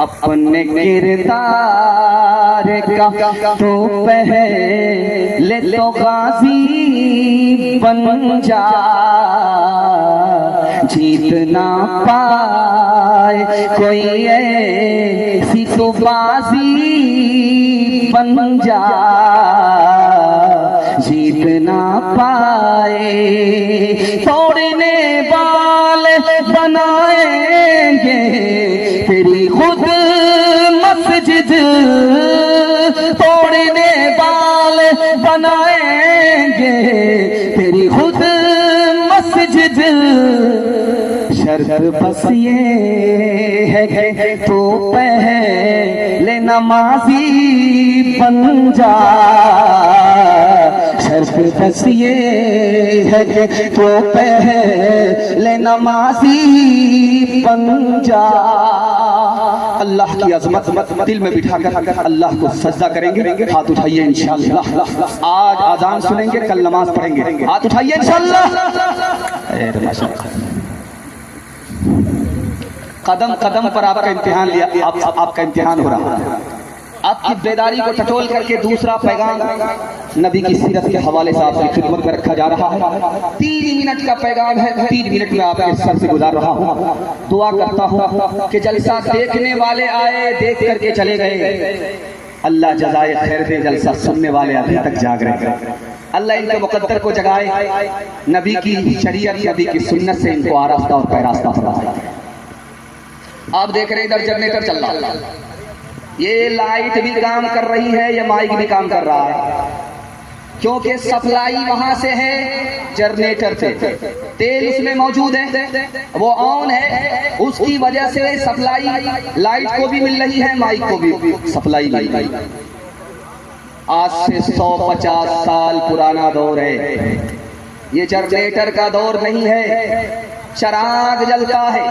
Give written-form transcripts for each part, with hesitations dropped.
अपने किरदार का तो पहले तो गाजी बन जा, जीत ना पाए कोई ऐसी तो बाजी बन जा, जीत ना पाए। तोड़ने वाले बनाएंगे तेरी खुद मस्जिद, तोड़ने वाले बनाएंगे तेरी खुद मस्जिद। शर्त बस ये है तो पहले नमाजी बन जा, शर्त बस ये है तो पहले नमाजी बन जा। अल्लाह की अज़मत दिल में बिठाकर अल्लाह को सजदा करेंगे। हाथ उठाइए इंशाअल्लाह। आज आज़ान सुनेंगे, कल नमाज पढ़ेंगे। हाथ उठाइए इंशाअल्लाह। कदम कदम पर आपका इम्तिहान लिया, आपका इम्तिहान हो रहा है। आपकी बेदारी को टटोल करके दूसरा पैगाम नबी की सीरत के हवाले से आपकी खिदमत में रखा जा रहा है। 3 मिनट का पैगाम है, 3 मिनट में आपके सर से गुजार रहा हूँ। दुआ करता हूँ कि जलसा देखने वाले आए, देख करके चले गए, अल्लाह जज़ाए खैर दे। जलसा सुनने वाले अभी तक जाग रहे हैं, अल्लाह इनके मुकद्दर को जगाए। नबी की शरीयत, नबी की सुन्नत से इनको आरास्ता और पैरास्ता हो रहा है। आप देख रहे हैं इधर जनरेटर चल रहा है, ये लाइट भी काम कर रही है, ये माइक भी काम कर रहा है, क्योंकि सप्लाई वहां से है जनरेटर से, तेल उसमें मौजूद है, वो ऑन है, उसकी वजह से सप्लाई लाइट को भी मिल रही है, माइक को भी सप्लाई मिल रही है। आज से 150 साल पुराना दौर है, ये जनरेटर का दौर नहीं है। चराग जलता है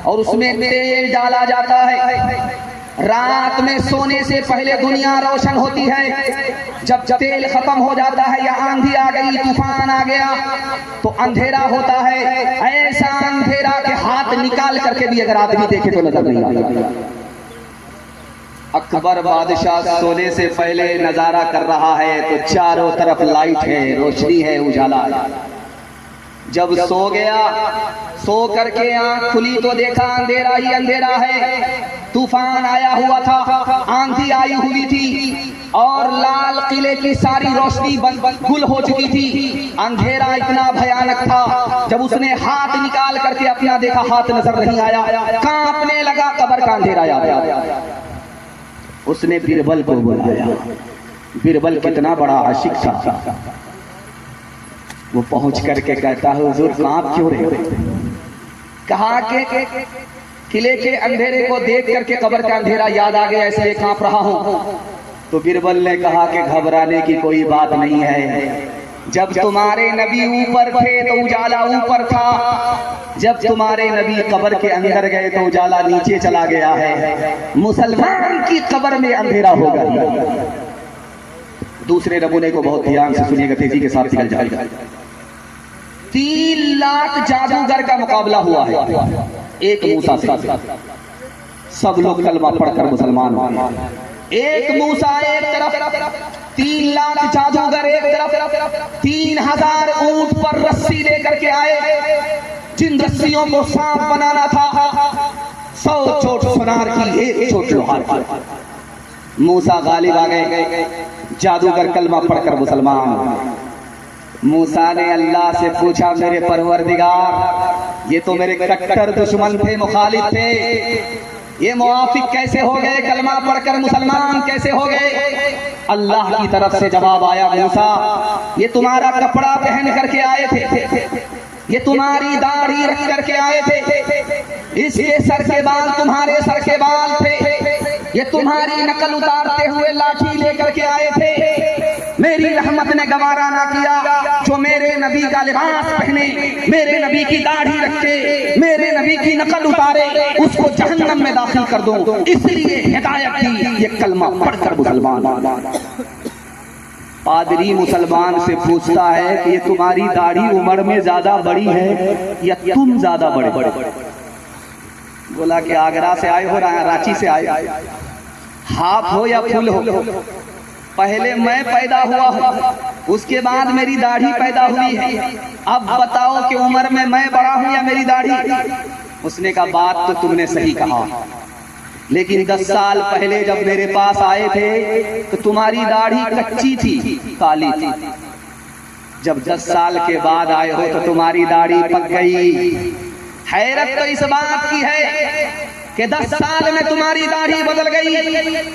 और उसमें तेल डाला जाता है। रात में सोने से पहले दुनिया रोशन होती है। जब तेल खत्म हो जाता है या आंधी आ गई, तूफान आ गया, तो अंधेरा होता है। ऐसा अंधेरा के हाथ निकाल करके भी अगर आदमी देखे तो नजर नहीं आता। अकबर बादशाह सोने से पहले नजारा कर रहा है तो चारों तरफ लाइट है, रोशनी है, उजाला है। जब सो गया, सो करके आंख खुली तो देखा अंधेरा ही अंधेरा है। तूफान आया हुआ था, आंधी आई हुई थी और लाल किले की सारी रोशनी गुल हो चुकी थी। अंधेरा इतना भयानक था, जब उसने हाथ निकाल करके अपना देखा, हाथ नजर नहीं आया, कांपने लगा, कब्र का अंधेरा याद आया। उसने बीरबल को बुलाया। बीरबल कितना बड़ा आशिक था, वो पहुंच करके कहता है हुजूर कांप क्यों रहे? कहा कि किले के अंधेरे को देख करके कब्र का अंधेरा याद आ गया, इसलिए कांप रहा हूं। तो बीरबल ने कहा कि घबराने की कोई बात नहीं है। जब तुम्हारे नबी ऊपर थे तो उजाला ऊपर था, जब तुम्हारे नबी कब्र के अंदर गए तो उजाला नीचे चला गया है। मुसलमान की कब्र में अंधेरा होगा। दूसरे नमूने को बहुत ध्यान से सुनिएगा, तेजी के साथ निकल जाएगा। 3 लाख जादूगर का मुकाबला हुआ है एक मूसा से। सब लोग कलमा पढ़कर मुसलमान हुए। एक मूसा एक तरफ, 3 लाख जादूगर एक तरफ, 3000 ऊंट पर रस्सी लेकर के आए, जिन रस्सियों को सांप बनाना था। 100 चोट सोनार की, 1 चोट लोहार की। मूसा गालिब आ गए, जादूगर कलमा पढ़कर मुसलमान। मूसा ने अल्लाह से पूछा, मेरे परवरदिगार, ये तो मेरे कट्टर दुश्मन थे, मुखालिफ थे, ये मुआफिक कैसे हो गए? कलमा पढ़कर मुसलमान कैसे हो गए? अल्लाह की तरफ से जवाब आया, मूसा ये तुम्हारा कपड़ा पहन करके आए थे, ये तुम्हारी दाढ़ी रख करके आए थे, इसके सर के बाल तुम्हारे सर के बाल थे, ये तुम्हारी नकल उतारते हुए लाठी लेकर के आए थे। मेरी रहमत ने गवारा ना किया जो मेरे नबी का लिबास पहने, मेरे नबी की दाढ़ी रखे, मेरे नबी की नकल उतारे, उसको जहन्नम में दाखिल कर दूं। इसलिए हिदायत की, ये कलमा पढ़कर मुसलमान। पादरी मुसलमान से पूछता है कि ये तुम्हारी दाढ़ी उम्र में ज्यादा बड़ी है या तुम ज्यादा बड़े? बोला कि आगरा से आए हो, रांची से आए, हाफ हो या फुल हो, पहले मैं पैदा हुआ हूँ, उसके बाद मेरी दाढ़ी पैदा हुई है, अब बताओ कि उम्र में मैं बड़ा हूँ या मेरी दाढ़ी। उसने कहा बात तो तुमने सही कहा, लेकिन 10 साल पहले जब मेरे पास आए थे तो तुम्हारी दाढ़ी कच्ची थी, काली थी। जब 10 साल के बाद आए हो तो तुम्हारी दाढ़ी पक गई। हैरत तो इस बात की है कि 10 साल में तुम्हारी दाढ़ी बदल गई,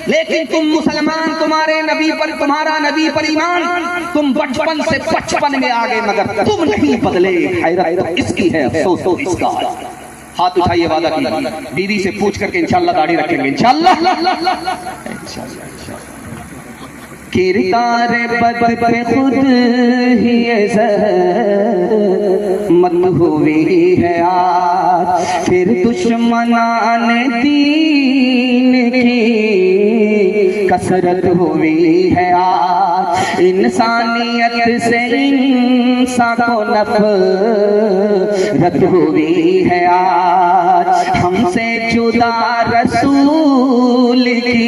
लेकिन तुम मुसलमान, तुम्हारा नबी पर ईमान, तुम बचपन से 55 में आ गए मगर तुम नहीं बदले। हैरत इसकी है, अफसोस इसका। हाथ उठाइए, वादा कीजिए, बीवी से पूछ करके इंशाल्लाह दाढ़ी रखेंगे, इंशाल्लाह। किरदार बद पे खुद ही मत हुई है आज, फिर दुश्मनाने दीन की कसरत हुई है आज। इंसानियत से इंसान को नफरत हुई है आज, हमसे जुदा रसूल की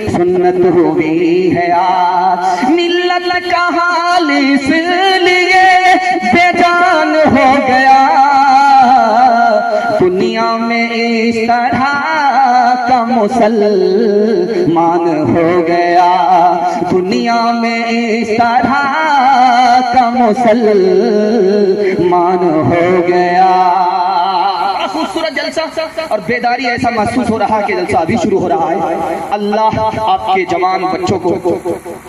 सुन्नत हुई है आज। मिल्लत का हाल इसलिए बेजान हो गया, दुनिया में इस तरह का मुसलमान हो गया, दुनिया में इस तरह का मुसलमान हो गया। खूबसूरत जलसा और बेदारी ऐसा महसूस हो रहा है कि जलसा अभी शुरू हो रहा है। अल्लाह आपके जवान बच्चों को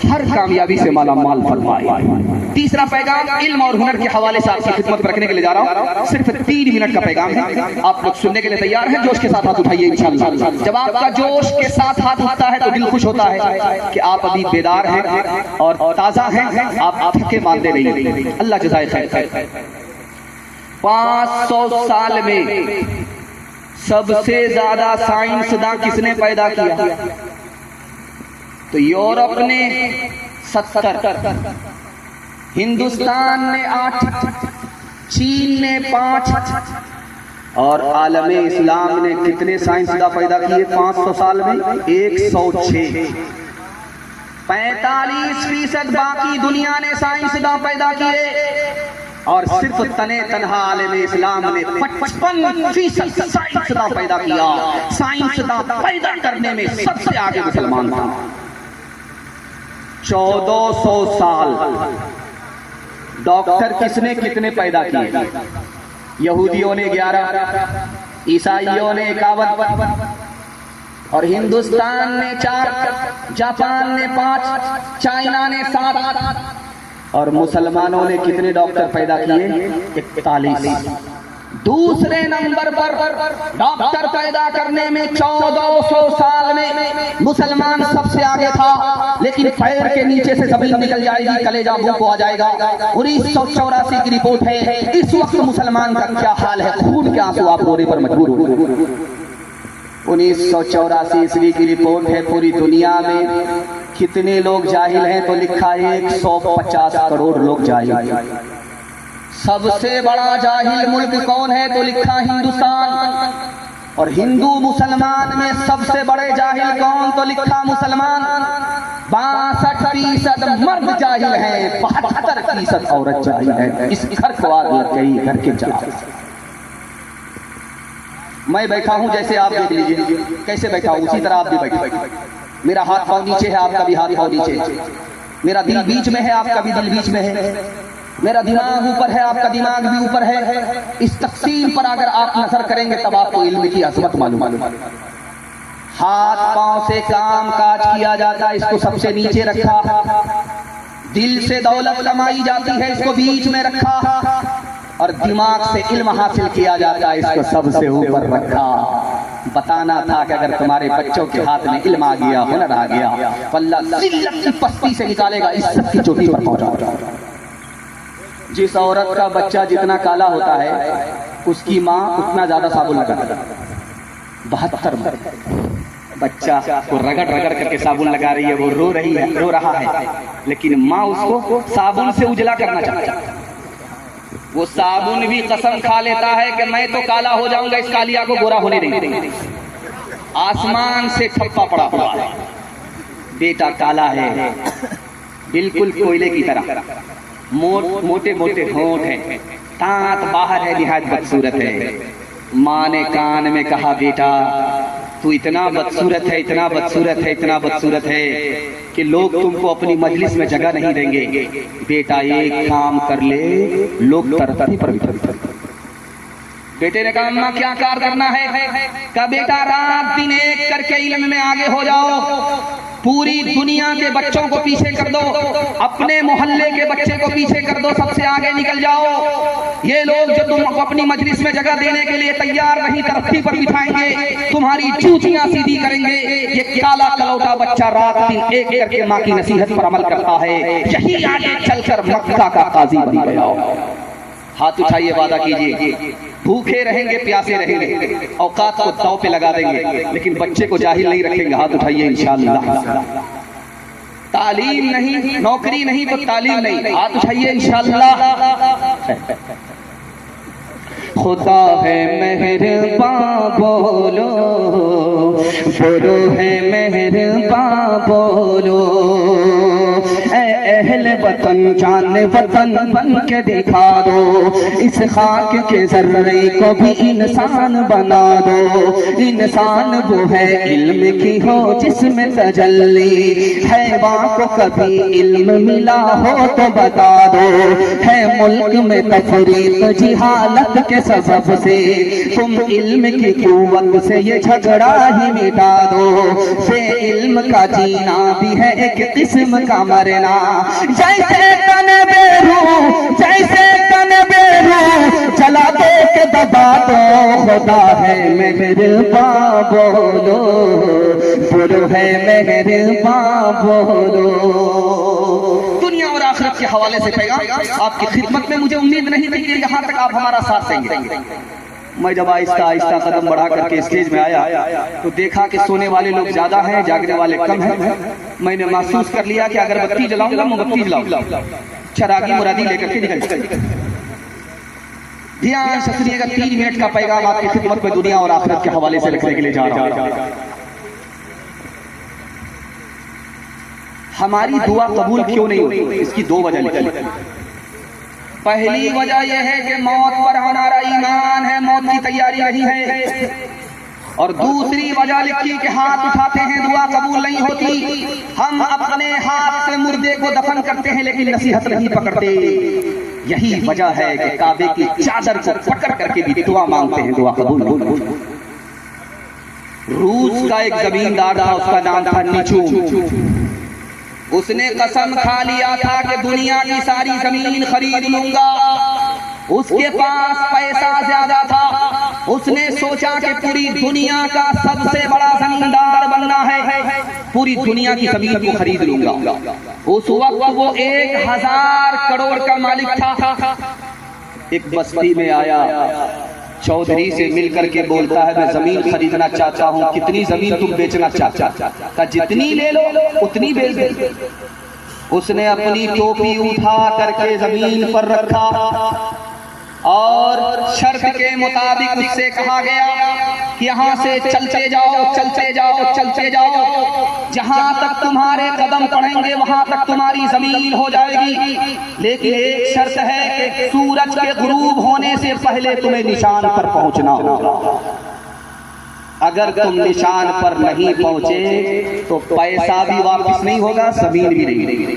हर कामयाबी से माला माल फरमाए। तीसरा पैगाम इल्म और हुनर के हवाले से आपकी खिदमत में रखने के लिए जा रहा हूँ। सिर्फ 3 मिनट का पैगाम है, आप लोग सुनने के लिए तैयार हैं? जोश के साथ हाथ उठाइए इंशाअल्लाह। जब आपका जोश के साथ हाथ उठता है तो दिल खुश होता है कि आप अभी बेदार हैं और ताजा हैं, आप थके मानते नहीं। अल्लाह जज़ाए खैर। 500 साल में सबसे ज्यादा साइंसदां किसने पैदा किया? तो यूरोप ने 70, हिंदुस्तान ने 8, चीन ने 5 और आलमे इस्लाम ने कितने साइंसदां पैदा किए 500 साल में? 106। 45% बाकी दुनिया ने साइंसदां पैदा किए और सिर्फ तने तनहा आलमे इस्लाम ने 55% साइंसदां पैदा किया। साइंसदां पैदा करने में सबसे आगे मुसलमान था। 1400 साल डॉक्टर किसने कितने पैदा किए? यहूदियों ने 11, ईसाइयों ने 51 और हिंदुस्तान ने 4, जापान ने 5, चाइना ने 7 और मुसलमानों ने कितने डॉक्टर पैदा किए? 41। दूसरे नंबर पर डॉक्टर पैदा करने में 1400 साल में मुसलमान सबसे आगे था, लेकिन पैर के नीचे से जमीन निकल जाएगी, कलेजा मुंह को आ जाएगा। 1984 की रिपोर्ट है, इस वक्त मुसलमान का क्या हाल है, खून के आंसू आप रोने पर मजबूर हो। 1984 ईस्वी की रिपोर्ट है। पूरी दुनिया में कितने लोग जाहिल हैं? तो लिखा है 150 करोड़ लोग जाहिल। सबसे बड़ा जाहिल मुल्क कौन है? तो लिखा हिंदुस्तान। और हिंदू मुसलमान में सबसे बड़े जाहिल कौन? तो लिखा मुसलमान। 62% मर्द जाहिल हैं, 72% औरत जाहिल है। इस घर को आग लग गई, घर के जाहिल। मैं बैठा हूं, जैसे आप देख लीजिए कैसे बैठा हूं, उसी तरह आप भी बैठे। मेरा हाथ पांव नीचे है, आपका भी हाथ पांव नीचे है। मेरा दिल बीच में है, आपका भी दिल बीच में है। मेरा दिमाग ऊपर है, आपका दिमाग भी ऊपर है। इस तक़सीम पर अगर आप नजर करेंगे तब आपको इल्म की अज़मत मालूम। हाथ पांव से काम काज किया जाता है, इसको सबसे नीचे रखा। दिल से दौलत कमाई जाती है, इसको बीच में रखा। और दिमाग से इल्म हासिल किया जाता है, इसको सबसे ऊपर रखा। बताना था कि अगर तुम्हारे बच्चों के हाथ में इल्म आ गया, हुनर आ गया, अल्लाह जिल्लत की पस्ती से निकालेगा, इज्जत की चोटी पर पहुंचाएगा। जिस औरत का बच्चा जितना काला होता है, उसकी माँ उतना ज्यादा साबुन लगाती है। 72 बच्चा को रगड़ रगड़ करके साबुन लगा रही है, वो रो रही है, रो रहा है, लेकिन माँ उसको साबुन से उजला करना चाहती है। वो साबुन भी कसम खा लेता है कि मैं तो काला हो जाऊंगा, इस कालिया को गोरा होने नहीं देंगे। आसमान से ठप्पा पड़ा हुआ है, बेटा काला है बिल्कुल कोयले की तरह, मोटे मोटे होंठ हैं, दांत बाहर है, निहायत बदसूरत है। माँ ने कान में कहा, बेटा तू इतना बदसूरत है, इतना बदसूरत है, इतना बदसूरत है कि लोग तुमको अपनी मजलिस में जगह नहीं देंगे। बेटा एक काम कर ले, लोग तरफी पर भी। बेटे ने कहा, अम्मा क्या कार्य करना है? कहा, बेटा रात दिन एक करके इल्म में आगे हो जाओ, पूरी दुनिया के बच्चों को पीछे कर दो, अपने मोहल्ले के बच्चे को पीछे कर दो, सबसे आगे निकल जाओ। ये लोग जो तुमको अपनी मजलिस में जगह देने के लिए तैयार नहीं, तरक्की पर बिठाएंगे, तुम्हारी चूचियां सीधी करेंगे। ये काला कलौटा बच्चा रात दिन एक करके माँ की नसीहत पर अमल करता है, यही आगे चलकर मक्का का काजी बन गया। हाथ उठाइए, वादा कीजिए, भूखे रहेंगे प्यासे रहेंगे, औकात को दांव पे लगा देंगे, लेकिन बच्चे को जाहिल नहीं रखेंगे। हाथ उठाइए, इंशाअल्लाह। तालीम नहीं, नौकरी नहीं तो तालीम नहीं, हाथ उठाइए इंशाअल्लाह। खुदा है मेहरबान बोलो, बोलो है मेहरबान बोलो, अहले वतन जान वतन बन के दिखा दो, इस खाक के जर्रे को भी इंसान बना दो। इंसान वो है इल्म की हो जिसमें तजल्ली, हैवान को कभी इल्म मिला हो तो बता दो। है मुल्क में तफरीक जिहालत के सबब से, तुम इल्म की कुव्वत से ये झगड़ा ही मिटा दो। से इल्म का जीना भी है एक किस्म का मरना, जैसे तन बेरू, जैसे तन बेरू, चला दे के दबा दो। खुदा है मेहरबान बोलो, बोलो है मेहरबान बोलो। दुनिया और आखिरत के हवाले से पैगाम आपकी खिदमत में मुझे उम्मीद नहीं थी कि यहाँ तक आप हमारा साथ देंगे। मैं जब आहिस्ता आहिस्ता कदम बढ़ा करके स्टेज में आया तो देखा कि सोने वाले लोग ज्यादा हैं, जागने वाले कम हैं। मैंने महसूस कर लिया कि अगरबत्ती जलाऊंगा, मोमबत्ती जलाऊंगा, चरागी मुरादी लेकर के निकल। ध्यान से सुनिएगा, 3 मिनट का पैगाम आपकी खिदमत में दुनिया और आखिरत के हवाले से रखने के लिए जा रहा हूं। हमारी दुआ कबूल क्यों नहीं होती? इसकी 2 वजह निकली। पहली वजह यह है कि मौत पर हमारा ईमान है, मौत की तैयारी नहीं है। और दूसरी वजह लिखी कि हाथ उठाते हैं, दुआ कबूल नहीं होती। हम अपने हाथ से मुर्दे को दफन करते हैं लेकिन नसीहत नहीं पकड़ते। यही वजह है कि काबे की चादर को पकड़ करके भी दुआ मांगते हैं, दुआ कबूल नहीं होती। रूस का एक जमींदार था, उसका नाम था नीचू। उसने कसम खा लिया था कि दुनिया की सारी जमीन खरीद लूंगा। उसके पास पैसा ज्यादा था, उसने सोचा कि पूरी दुनिया का सबसे बड़ा जमींदार बनना है, पूरी दुनिया की जमीन को खरीद लूंगा। उस वक्त वो 1000 करोड़ का मालिक था। एक बस्ती में आया, चौधरी से मिलकर के बोलता है, मैं जमीन खरीदना चाहता हूँ, कितनी जमीन तुम बेचना चाहता? का जितनी ले लो उतनी बेच दे। उसने अपनी टोपी उठा करके जमीन पर रखा और शर्त के मुताबिक उससे कहा गया कि यहाँ से चलते जाओ, चलते जाओ, चलते जाओ, जहाँ तक तुम्हारे कदम पड़ेंगे वहां तक तुम्हारी जमीन हो जाएगी। लेकिन एक शर्त है कि सूरज के गुरूब होने से पहले तुम्हें निशान पर पहुंचना होगा। अगर तुम निशान पर नहीं पहुंचे तो पैसा भी वापस नहीं होगा, जमीन भी नहीं।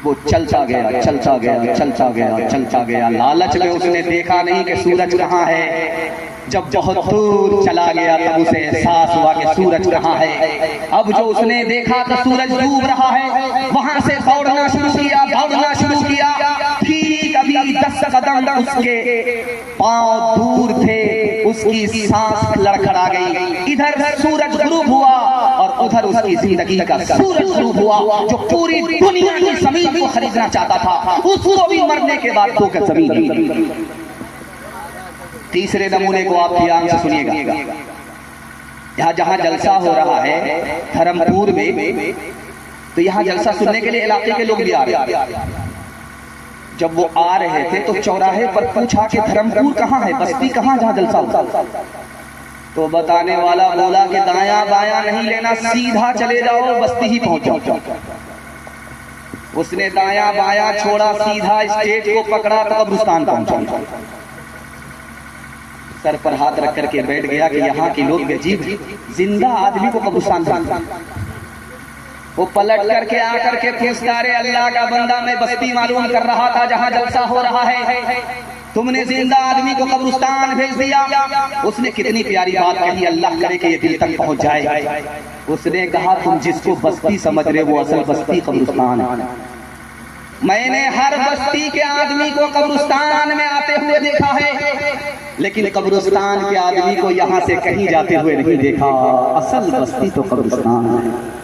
वो चलता गया, चलता गया, चलता गया, चलता गया। लालच में उसने देखा नहीं कि सूरज कहाँ है। जब बहुत दूर चला गया तब उसे एहसास हुआ कि सूरज कहाँ है। अब जो उसने देखा तो सूरज डूब रहा है, वहां से दौड़ना शुरू किया, दौड़ना शुरू किया। ठीक अभी 10 कदम उसके पांव दूर थे, उसकी सांस लड़खड़ा गई। इधर सूरज गुरूब हुआ और उधर उसकी जिंदगी का सूरज गुरूब हुआ। जो पूरी दुनिया की जमीन को खरीदना चाहता था, उसको भी मरने के बाद 2 गज जमीन। तीसरे नमूने को आप ध्यान से सुनिएगा। यहाँ जहाँ जलसा हो रहा है धर्मपुर में, तो यहाँ जलसा सुनने के लिए इलाके के लोग भी आ रहे हैं। जब वो आ रहे थे तो चौराहे पर पूछा कि धर्मपुर कहाँ है, बस्ती कहाँ जहाँ जलसा होता। तो बताने वाला बोला कि दायां बायां नहीं लेना, सीधा चले जाओ, बस्ती ही पहुंच जाओ। उसने दायां बायां छोड़ा, सीधा स्टेज को पकड़ा तो कब्रिस्तान पहुंचा। सर पर हाथ रख करके बैठ गया कि यहाँ के लोग अजीब हैं, जिंदा आदमी को कब्रिस्तान। वो पलट करके आकर के पूछता, अरे अल्लाह का बंदा, मैं बस्ती मालूम कर रहा था जहाँ जलसा हो रहा है, तुमने जिंदा आदमी को कब्रिस्तान भेज दिया। उसने कितनी प्यारी बात कही, अल्लाह करे कि ये दिल तक पहुंच जाए। उसने कहा, तुम जिसको बस्ती समझ रहे वो असल बस्ती कब्रिस्तान है। मैंने हर बस्ती के आदमी को कब्रिस्तान में आते हुए देखा है, लेकिन कब्रिस्तान के आदमी को यहाँ से कहीं जाते हुए नहीं देखा। असल बस्ती तो कब्रिस्तान है।